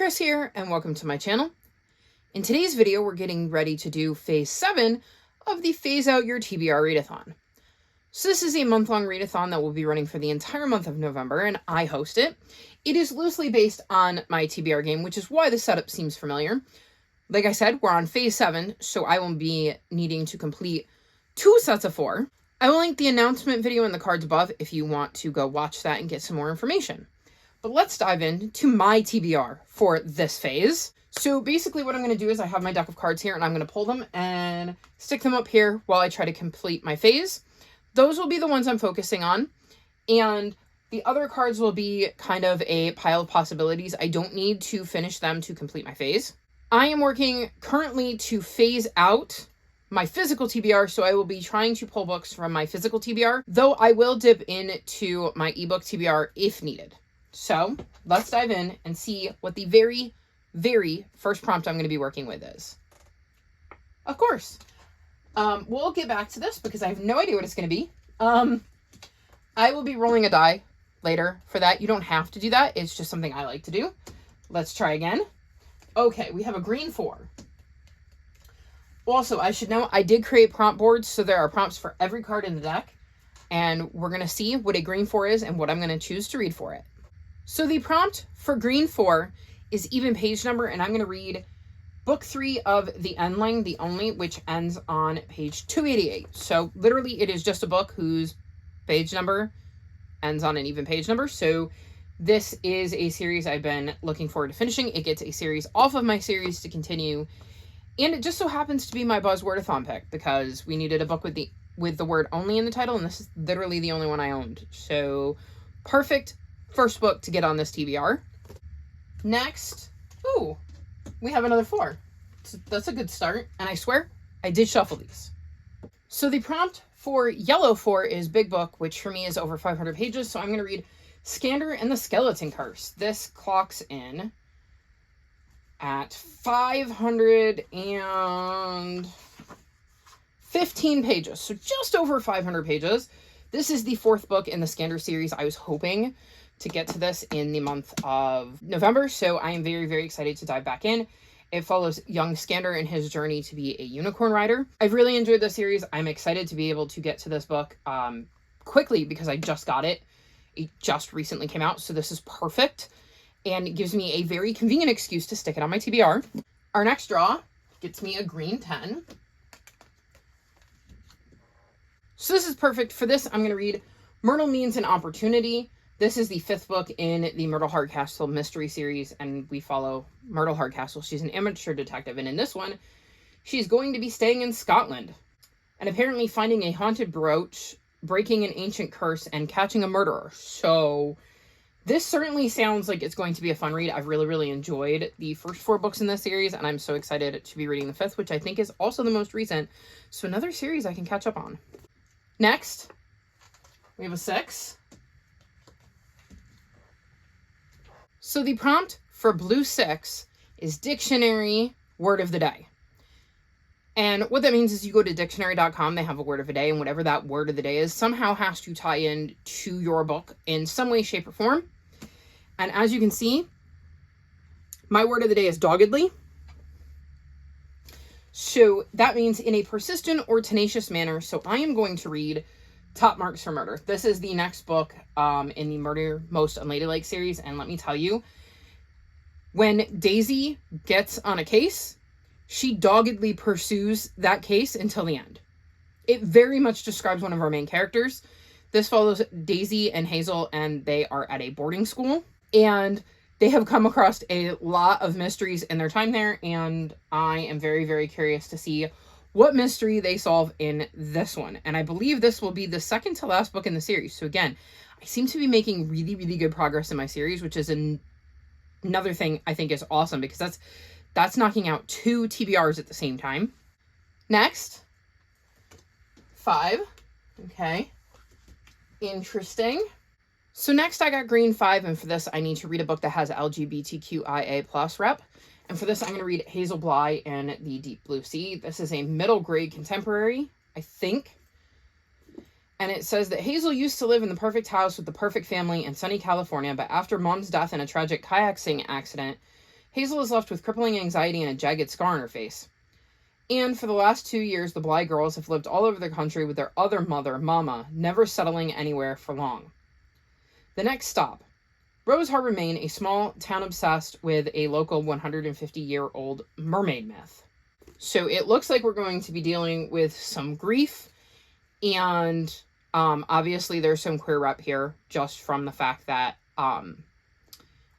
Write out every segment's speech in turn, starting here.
Chris here, and welcome to my channel. In today's video, we're getting ready to do Phase 7 of the Phase Out Your TBR Readathon. So this is a month-long readathon that will be running for the entire month of November, and I host it. It is loosely based on my TBR game, which is why the setup seems familiar. Like I said, we're on Phase 7, so I will be needing to complete 2 sets of 4. I will link the announcement video in the cards above if you want to go watch that and get some more information. But let's dive into my TBR for this phase. So basically what I'm going to do is I have my deck of cards here and I'm going to pull them and stick them up here while I try to complete my phase. Those will be the ones I'm focusing on. And the other cards will be kind of a pile of possibilities. I don't need to finish them to complete my phase. I am working currently to phase out my physical TBR, so I will be trying to pull books from my physical TBR, though I will dip into my ebook TBR if needed. So let's dive in and see what the very, very first prompt I'm going to be working with is. Of course, we'll get back to this because I have no idea what it's going to be. I will be rolling a die later for that. You don't have to do that. It's just something I like to do. Let's try again. Okay, we have a green 4. Also, I should know I did create prompt boards, so there are prompts for every card in the deck. And we're going to see what a green 4 is and what I'm going to choose to read for it. So the prompt for green 4 is even page number, and I'm going to read book 3 of The Endling, The Only, which ends on page 288. So literally it is just a book whose page number ends on an even page number. So this is a series I've been looking forward to finishing. It gets a series off of my series to continue. And it just so happens to be my Buzz Wordathon pick because we needed a book with the word only in the title, and this is literally the only one I owned. So perfect first book to get on this TBR. Next, ooh, we have another 4. So that's a good start. And I swear, I did shuffle these. So the prompt for yellow 4 is big book, which for me is over 500 pages. So I'm going to read Skander and the Skeleton Curse. This clocks in at 515 pages. So just over 500 pages. This is the 4th book in the Skander series. I was hoping to get to this in the month of November, so I am very, very excited to dive back in. It follows young Skander and his journey to be a unicorn rider. I've really enjoyed this series. I'm excited to be able to get to this book quickly because I just got it. It just recently came out, so this is perfect. And it gives me a very convenient excuse to stick it on my TBR. Our next draw gets me a green 10. So this is perfect. For this, I'm going to read Myrtle Means an Opportunity. This is the 5th book in the Myrtle Hardcastle mystery series, and we follow Myrtle Hardcastle. She's an amateur detective, and in this one, she's going to be staying in Scotland and apparently finding a haunted brooch, breaking an ancient curse, and catching a murderer. So this certainly sounds like it's going to be a fun read. I've really, really enjoyed the first 4 books in this series, and I'm so excited to be reading the 5th, which I think is also the most recent. So another series I can catch up on. Next, we have a 6. So the prompt for blue 6 is dictionary word of the day. And what that means is you go to dictionary.com, they have a word of the day, and whatever that word of the day is somehow has to tie in to your book in some way, shape, or form. And as you can see, my word of the day is doggedly. So that means in a persistent or tenacious manner. So I am going to read Top Marks for Murder. This is the next book in the Murder Most Unladylike series. And let me tell you, when Daisy gets on a case, she doggedly pursues that case until the end. It very much describes one of our main characters. This follows Daisy and Hazel, and they are at a boarding school. And they have come across a lot of mysteries in their time there. And I am very, very curious to see what mystery they solve in this one. And I believe this will be the second to last book in the series. So again, I seem to be making really, really good progress in my series, which is another thing I think is awesome because that's knocking out 2 TBRs at the same time. Next, 5. Okay. Interesting. So next I got green 5, and for this I need to read a book that has LGBTQIA+ rep. And for this, I'm going to read Hazel Bly and the Deep Blue Sea. This is a middle grade contemporary, I think. And it says that Hazel used to live in the perfect house with the perfect family in sunny California, but after Mom's death in a tragic kayaking accident, Hazel is left with crippling anxiety and a jagged scar on her face. And for the last 2 years, the Bly girls have lived all over the country with their other mother, Mama, never settling anywhere for long. The next stop. Rose Harbor, Maine, a small town obsessed with a local 150-year-old mermaid myth. So it looks like we're going to be dealing with some grief, and obviously there's some queer rep here, just from the fact that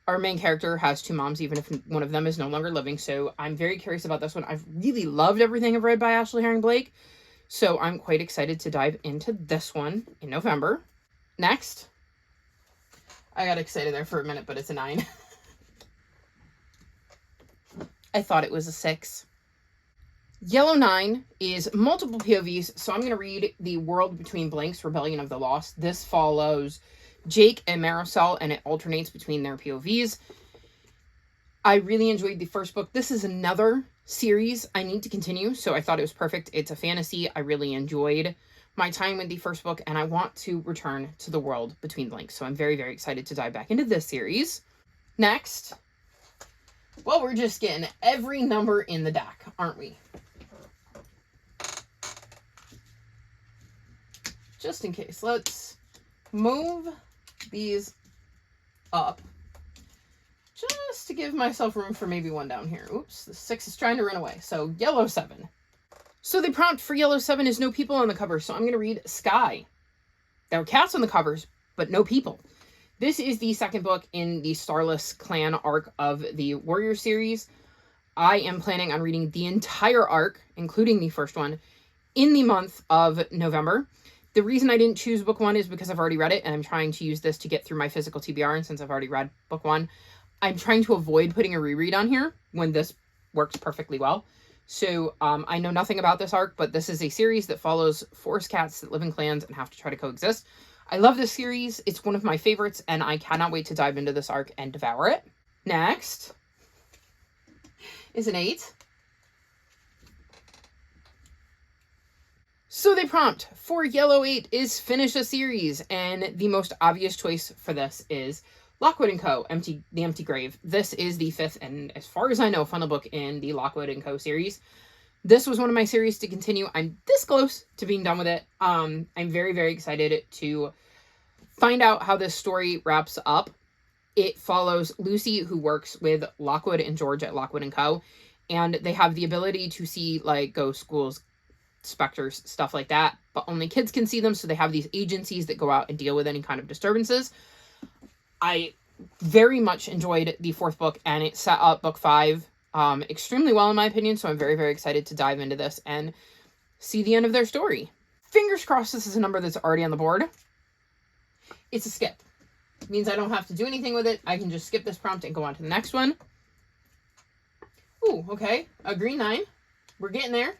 our main character has 2 moms, even if one of them is no longer living. So I'm very curious about this one. I've really loved everything I've read by Ashley Herring Blake, so I'm quite excited to dive into this one in November. Next. I got excited there for a minute, but it's a 9. I thought it was a 6. Yellow 9 is multiple POVs, so I'm going to read The World Between Blanks, Rebellion of the Lost. This follows Jake and Marisol, and it alternates between their POVs. I really enjoyed the first book. This is another series I need to continue, so I thought it was perfect. It's a fantasy. I really enjoyed my time with the first book, and I want to return to The World Between Blanks, so I'm very, very excited to dive back into this series. Next, well, we're just getting every number in the deck, aren't we? Just in case, let's move these up just to give myself room for maybe one down here. Oops, the 6 is trying to run away. So yellow 7. So the prompt for yellow 7 is no people on the cover. So I'm going to read Sky. There are cats on the covers, but no people. This is the second book in the Starless Clan arc of the Warrior series. I am planning on reading the entire arc, including the first one, in the month of November. The reason I didn't choose book 1 is because I've already read it, and I'm trying to use this to get through my physical TBR, and since I've already read book 1, I'm trying to avoid putting a reread on here when this works perfectly well. So I know nothing about this arc, but this is a series that follows forest cats that live in clans and have to try to coexist. I love this series. It's one of my favorites, and I cannot wait to dive into this arc and devour it. Next is an 8. So the prompt for yellow 8 is finish a series, and the most obvious choice for this is Lockwood & Co., The Empty Grave. This is the 5th, and as far as I know, final book in the Lockwood & Co. series. This was one of my series to continue. I'm this close to being done with it. I'm very, very excited to find out how this story wraps up. It follows Lucy, who works with Lockwood and George at Lockwood & Co., and they have the ability to see, like, ghosts, ghouls, specters, stuff like that, but only kids can see them, so they have these agencies that go out and deal with any kind of disturbances. I very much enjoyed the 4th book, and it set up book 5 extremely well, in my opinion, so I'm very, very excited to dive into this and see the end of their story. Fingers crossed this is a number that's already on the board. It's a skip. It means I don't have to do anything with it. I can just skip this prompt and go on to the next one. Ooh, okay. A green 9. We're getting there.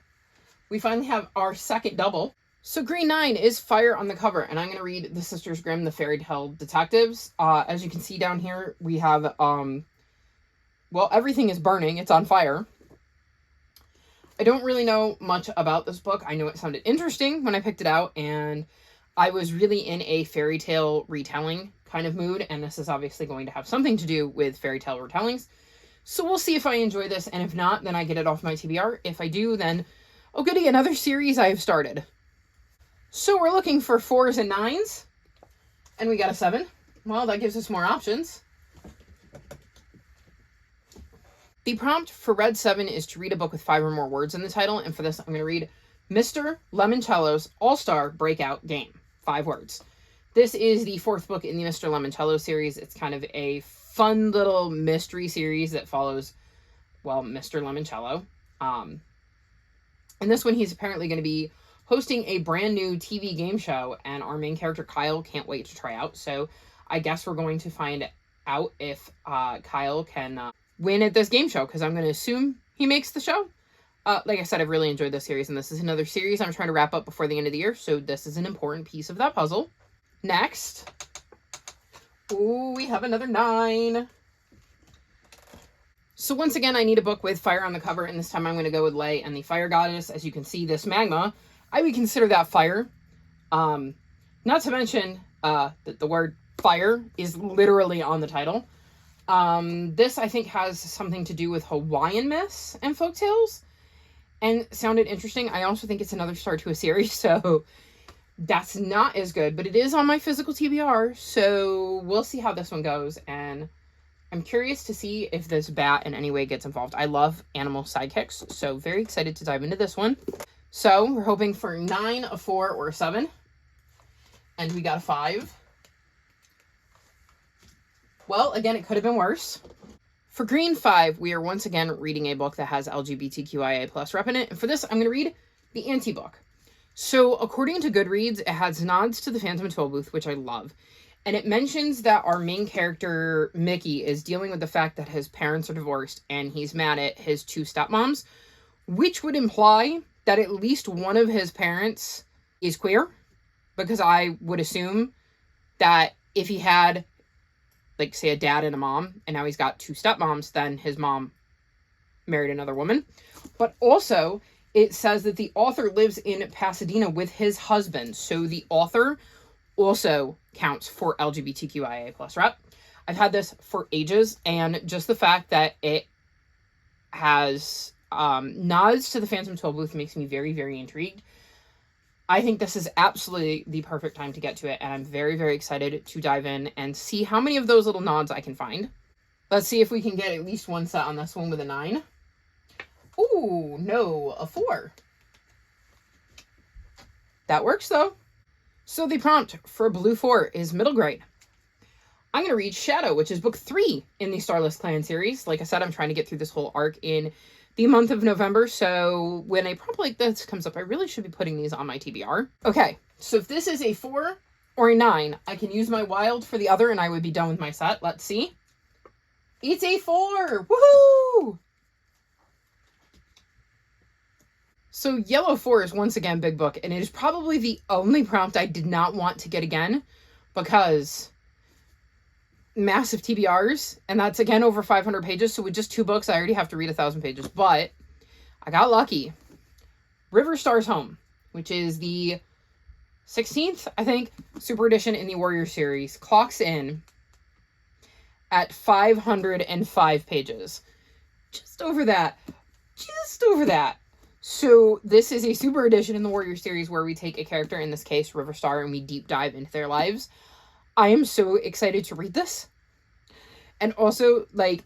We finally have our second double. So green 9 is Fire on the cover, and I'm going to read The Sisters Grimm, The Fairy Tale Detectives. As you can see down here, we have, well, everything is burning. It's on fire. I don't really know much about this book. I know it sounded interesting when I picked it out, and I was really in a fairy tale retelling kind of mood, and this is obviously going to have something to do with fairy tale retellings. So we'll see if I enjoy this, and if not, then I get it off my TBR. If I do, then, oh goody, another series I have started. So we're looking for 4s and 9s, and we got a 7. Well, that gives us more options. The prompt for Red 7 is to read a book with 5 or more words in the title, and for this I'm going to read Mr. Lemoncello's All-Star Breakout Game. 5 words. This is the 4th book in the Mr. Lemoncello series. It's kind of a fun little mystery series that follows, well, Mr. Lemoncello. In this one, he's apparently going to be hosting a brand new TV game show, and our main character, Kyle, can't wait to try out. So I guess we're going to find out if Kyle can win at this game show, because I'm going to assume he makes the show. Like I said, I've really enjoyed this series, and this is another series I'm trying to wrap up before the end of the year, so this is an important piece of that puzzle. Next. Ooh, we have another 9. So once again, I need a book with fire on the cover, and this time I'm going to go with Lay and the Fire Goddess. As you can see, this magma, I would consider that fire. Not to mention that the word fire is literally on the title. This, I think, has something to do with Hawaiian myths and folktales, and sounded interesting. I also think it's another start to a series, so that's not as good, but it is on my physical TBR, so we'll see how this one goes, and I'm curious to see if this bat in any way gets involved. I love animal sidekicks, so very excited to dive into this one. So we're hoping for 9, a 4, or a 7, and we got a 5. Well, again, it could have been worse. For green 5, we are once again reading a book that has LGBTQIA plus rep in it, and for this, I'm going to read the anti-book. So, according to Goodreads, it has nods to the Phantom Tollbooth, which I love. And it mentions that our main character, Mickey, is dealing with the fact that his parents are divorced and he's mad at his 2 stepmoms, which would imply that at least one of his parents is queer, because I would assume that if he had, like, say, a dad and a mom, and now he's got 2 stepmoms, then his mom married another woman. But also, it says that the author lives in Pasadena with his husband. So the author also counts for LGBTQIA plus rep. I've had this for ages, and just the fact that it has nods to the Phantom Tollbooth makes me very, very intrigued. I think this is absolutely the perfect time to get to it, and I'm very, very excited to dive in and see how many of those little nods I can find. Let's see if we can get at least one set on this one with a 9. Ooh, no, a 4. That works, though. So the prompt for Blue 4 is middle grade. I'm going to read Shadow, which is book 3 in the Starless Clan series. Like I said, I'm trying to get through this whole arc in the month of November, so when a prompt like this comes up, I really should be putting these on my TBR. Okay, so if this is a 4 or a 9, I can use my wild for the other and I would be done with my set. Let's see. It's a 4! Woohoo! So Yellow 4 is once again Big Book, and it is probably the only prompt I did not want to get again, because massive TBRs, and that's again over 500 pages, so with just 2 books, I already have to read 1,000 pages, but I got lucky. River Star's Home, which is the 16th, I think, Super Edition in the Warrior series, clocks in at 505 pages. Just over that. Just over that. So this is a Super Edition in the Warrior series where we take a character, in this case, River Star, and we deep dive into their lives. I am so excited to read this. And also, like,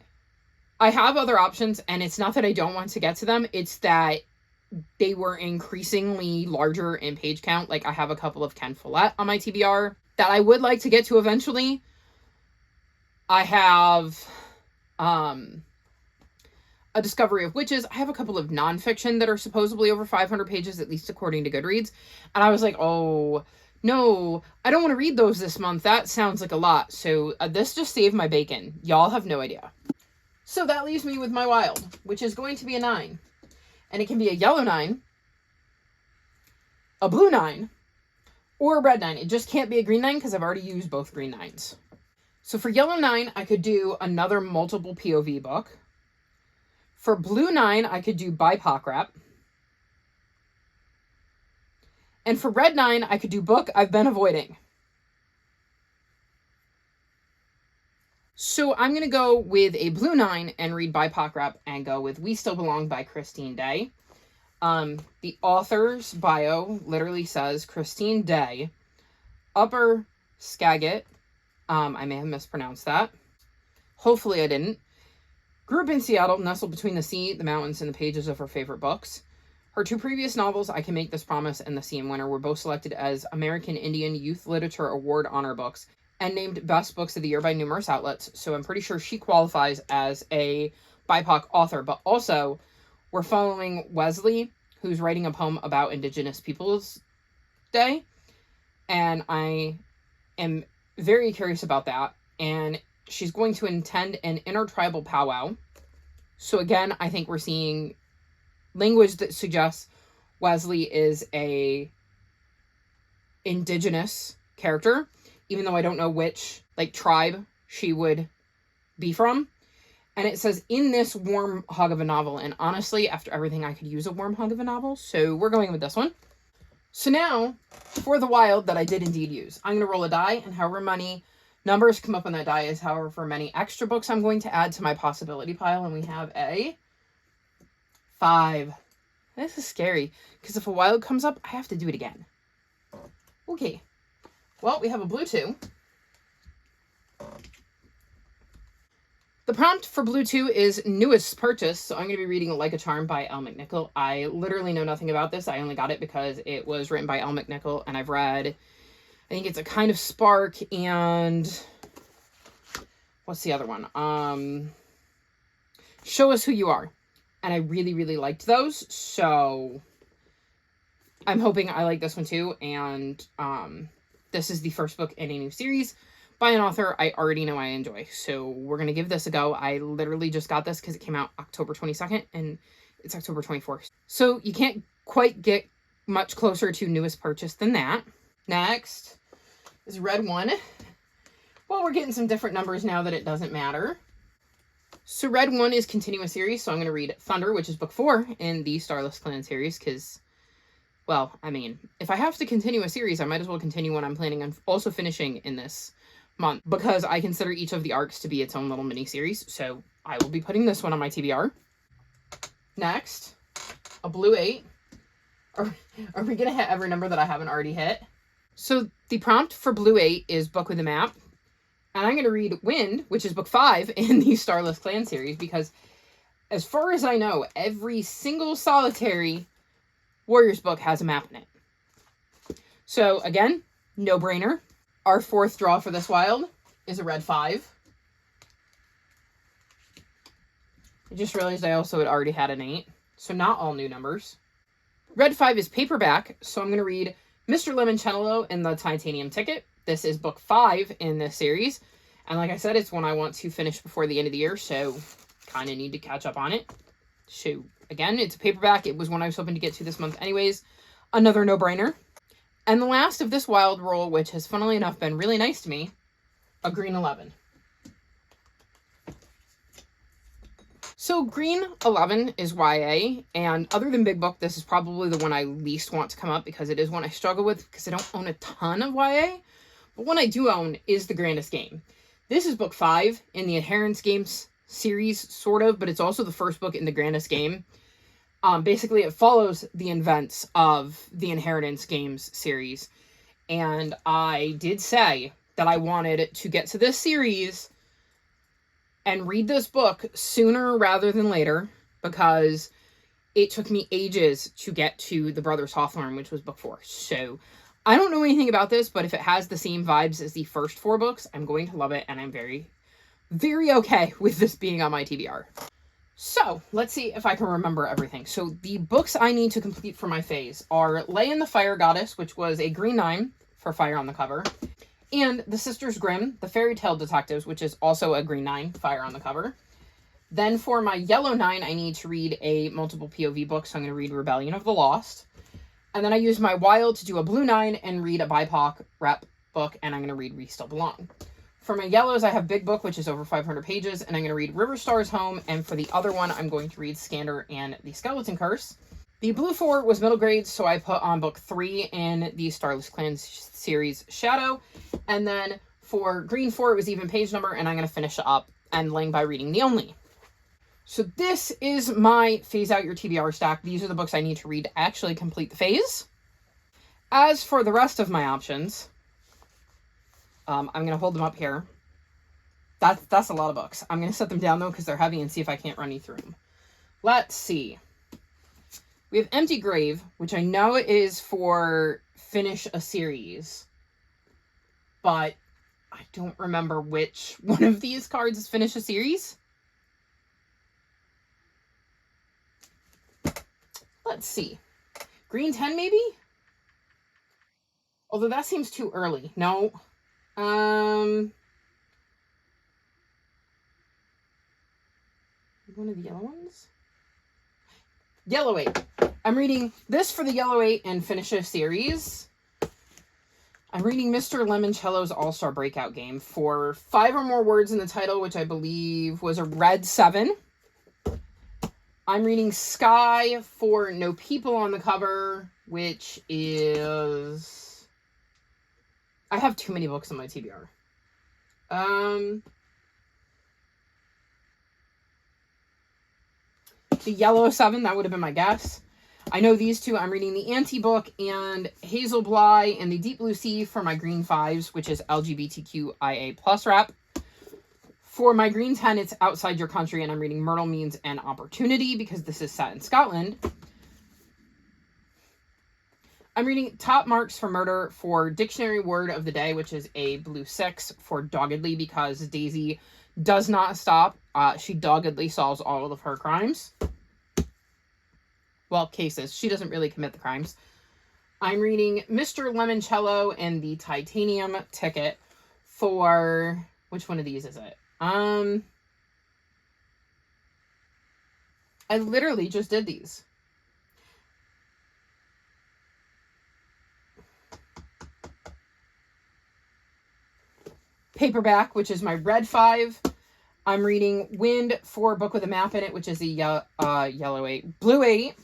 I have other options, and it's not that I don't want to get to them, it's that they were increasingly larger in page count. Like, I have a couple of Ken Follett on my TBR that I would like to get to eventually. I have A Discovery of Witches. I have a couple of nonfiction that are supposedly over 500 pages, at least according to Goodreads. And I was like, oh, no, I don't want to read those this month. That sounds like a lot. So this just saved my bacon. Y'all have no idea. So that leaves me with my wild, which is going to be a 9. And it can be a yellow 9, a blue 9, or a red 9. It just can't be a green 9 because I've already used both green 9s. So for yellow 9, I could do another multiple POV book. For blue 9, I could do BIPOC rep. And for red 9, I could do book I've been avoiding. So I'm going to go with a blue 9 and read BIPOC rep and go with We Still Belong by Christine Day. The author's bio literally says Christine Day, Upper Skagit. I may have mispronounced that. Hopefully I didn't. Grew up in Seattle, nestled between the sea, the mountains, and the pages of her favorite books. Her 2 previous novels, I Can Make This Promise and The Sea and Winter, were both selected as American Indian Youth Literature Award honor books and named Best Books of the Year by numerous outlets, so I'm pretty sure she qualifies as a BIPOC author. But also, we're following Wesley, who's writing a poem about Indigenous Peoples Day, and I am very curious about that, and she's going to attend an intertribal powwow. So again, I think we're seeing language that suggests Wesley is a Indigenous character, even though I don't know which, like, tribe she would be from. And it says, in this warm hug of a novel. And honestly, after everything, I could use a warm hug of a novel. So we're going with this one. So now, for the wild that I did indeed use, I'm going to roll a die, and however many numbers come up on that die is however many extra books I'm going to add to my possibility pile, and we have a 5. This is scary, because if a wild comes up, I have to do it again. Okay. Well, we have a blue 2. The prompt for blue 2 is newest purchase, so I'm going to be reading Like a Charm by Elle McNichol. I literally know nothing about this. I only got it because it was written by Elle McNichol, and I've read, I think it's A Kind of Spark, and what's the other one? Show Us Who You Are. And I really, really liked those, so I'm hoping I like this one too, and this is the first book in a new series by an author I already know I enjoy. So we're going to give this a go. I literally just got this because it came out October 22nd and it's October 24th. So you can't quite get much closer to newest purchase than that. Next is Red 1. Well, we're getting some different numbers now that it doesn't matter. So Red 1 is continuous series. So I'm going to read Thunder, which is book 4 in the Starless Clan series because, well, I mean, if I have to continue a series, I might as well continue what I'm planning on also finishing in this month, because I consider each of the arcs to be its own little mini series. So I will be putting this one on my TBR. Next, a blue 8. Are we gonna hit every number that I haven't already hit? So the prompt for blue 8 is book with a map, and I'm gonna read Wind, which is book 5 in the Starless Clan series, because as far as I know, every single solitary Warriors book has a map in it. So again, no brainer. Our 4th draw for this wild is a red 5. I just realized I also had already had an 8. So not all new numbers. Red 5 is paperback, so I'm going to read Mr. Limoncello in the Titanium Ticket. This is book 5 in this series. And like I said, it's one I want to finish before the end of the year, so kind of need to catch up on it. So again, it's a paperback. It was one I was hoping to get to this month anyways. Another no-brainer. And the last of this wild roll, which has funnily enough been really nice to me, a green 11. So green 11 is YA, and other than Big Book, this is probably the one I least want to come up because it is one I struggle with because I don't own a ton of YA. But one I do own is The Grandest Game. This is book 5 in the Inheritance Games series, sort of, but it's also the first book in The Grandest Game. Basically, it follows the events of the Inheritance Games series. And I did say that I wanted to get to this series and read this book sooner rather than later, because it took me ages to get to The Brothers Hawthorne, which was book 4. So I don't know anything about this, but if it has the same vibes as the first 4 books, I'm going to love it, and I'm very, very okay with this being on my TBR. So, let's see if I can remember everything. So, the books I need to complete for my phase are Lay and the Fire Goddess, which was a green 9 for fire on the cover, and The Sisters Grimm, the Fairy Tale Detectives, which is also a green 9, fire on the cover. Then for my yellow 9, I need to read a multiple POV book, so I'm going to read Rebellion of the Lost. And then I use my wild to do a blue 9 and read a BIPOC rep book, and I'm going to read We Still Belong. For my yellows, I have Big Book, which is over 500 pages, and I'm going to read River Star's Home, and for the other one, I'm going to read Skander and the Skeleton Curse. The blue 4 was middle grade, so I put on book 3 in the Starless Clan series, Shadow, and then for green 4, it was even page number, and I'm going to finish it up ending by reading The Only. So this is my phase out your TBR stack. These are the books I need to read to actually complete the phase. As for the rest of my options, I'm going to hold them up here. That's a lot of books. I'm going to set them down, though, because they're heavy, and see if I can't run you through them. Let's see. We have Empty Grave, which I know is for finish a series, but I don't remember which one of these cards is finish a series. Let's see. Green 10, maybe? Although that seems too early. No. One of the yellow ones? Yellow 8. I'm reading this for the yellow 8 and finish a series. I'm reading Mr. Limoncello's All-Star Breakout Game for 5 or more words in the title, which I believe was a red 7. I'm reading Sky for No People on the cover, which is... I have too many books on my TBR. The Yellow 7, that would have been my guess. I know these two. I'm reading the Anti-Book and Hazel Bly and the Deep Blue Sea for my green 5s, which is LGBTQIA plus rep. For my green 10, it's Outside Your Country, and I'm reading Myrtle Means an Opportunity because this is set in Scotland. I'm reading Top Marks for Murder for Dictionary Word of the Day, which is a blue 6 for Doggedly because Daisy does not stop. She doggedly solves all of her crimes. Well, cases. She doesn't really commit the crimes. I'm reading Mr. Lemoncello and the Titanium Ticket for... Which one of these is it? I literally just did these. Paperback, which is my red 5. I'm reading Wind for Book with a Map in it, which is a yellow 8. Blue 8.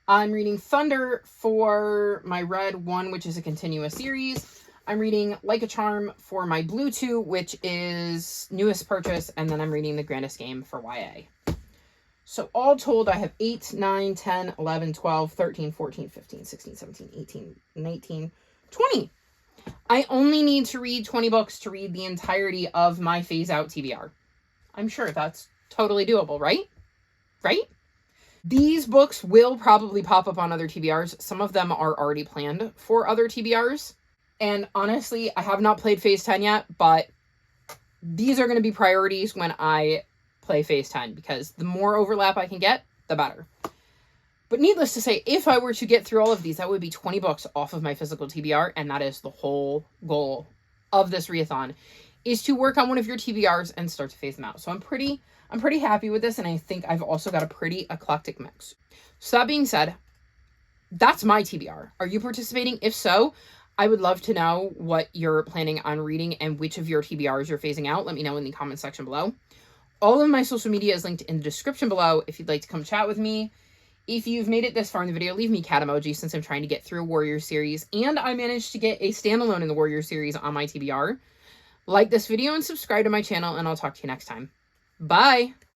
I'm reading Thunder for my red 1, which is a continuous series. I'm reading Like a Charm for my blue 2, which is newest purchase. And then I'm reading The Grandest Game for YA. So all told, I have 8, 9, 10, 11, 12, 13, 14, 15, 16, 17, 18, 19, 20. I only need to read 20 books to read the entirety of my phase out TBR. I'm sure that's totally doable, right? Right? These books will probably pop up on other TBRs. Some of them are already planned for other TBRs. And honestly, I have not played phase 10 yet, but these are going to be priorities when I play phase 10 because the more overlap I can get, the better. But needless to say, if I were to get through all of these, that would be 20 books off of my physical TBR, and that is the whole goal of this readathon, is to work on one of your TBRs and start to phase them out. So I'm pretty happy with this, and I think I've also got a pretty eclectic mix. So that being said, that's my TBR. Are you participating? If so, I would love to know what you're planning on reading and which of your TBRs you're phasing out. Let me know in the comment section below. All of my social media is linked in the description below if you'd like to come chat with me. If you've made it this far in the video, leave me a cat emoji since I'm trying to get through a Warrior series, and I managed to get a standalone in the Warrior series on my TBR. Like this video and subscribe to my channel, and I'll talk to you next time. Bye!